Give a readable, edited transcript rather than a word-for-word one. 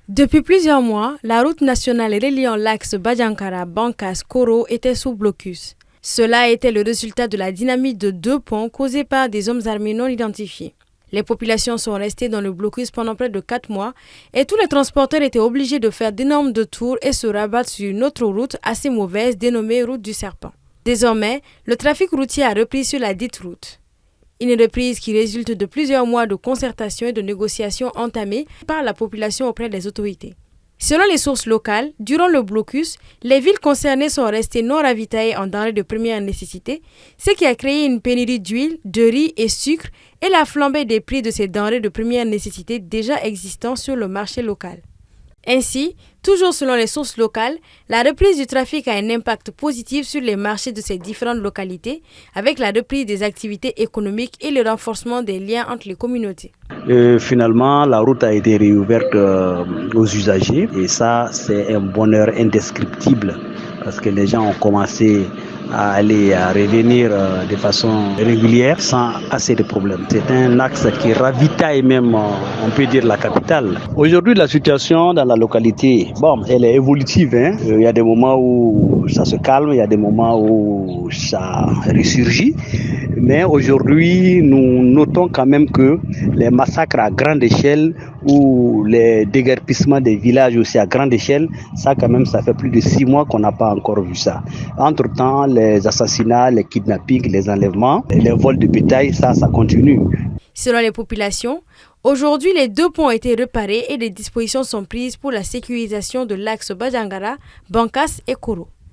Depuis plusieurs mois, la route nationale reliant l'axe Badiankara-Bankas-Koro était sous blocus. Cela était le résultat de la dynamique de 2 ponts causés par des hommes armés non identifiés. Les populations sont restées dans le blocus pendant près de 4 mois et tous les transporteurs étaient obligés de faire d'énormes détours et se rabattre sur une autre route assez mauvaise dénommée route du Serpent. Désormais, le trafic routier a repris sur la dite route. Une reprise qui résulte de plusieurs mois de concertation et de négociations entamées par la population auprès des autorités. Selon les sources locales, durant le blocus, les villes concernées sont restées non ravitaillées en denrées de première nécessité, ce qui a créé une pénurie d'huile, de riz et sucre et la flambée des prix de ces denrées de première nécessité déjà existants sur le marché local. Ainsi, toujours selon les sources locales, la reprise du trafic a un impact positif sur les marchés de ces différentes localités, avec la reprise des activités économiques et le renforcement des liens entre les communautés. Finalement, la route a été réouverte aux usagers et ça, c'est un bonheur indescriptible parce que les gens ont commencé à revenir de façon régulière sans assez de problèmes. C'est un axe qui ravitaille même, on peut dire, la capitale. Aujourd'hui, la situation dans la localité, elle est évolutive. Il y a des moments où ça se calme, il y a des moments où ça ressurgit. Mais aujourd'hui, nous notons quand même que les massacres à grande échelle ou les déguerpissements des villages aussi à grande échelle, ça quand même, ça fait plus de 6 mois qu'on n'a pas encore vu ça. Entre-temps, les assassinats, les kidnappings, les enlèvements, les vols de bétail, ça continue. Selon les populations, aujourd'hui, les 2 ponts ont été réparés et des dispositions sont prises pour la sécurisation de l'axe Badiankara, Bankas et Koro.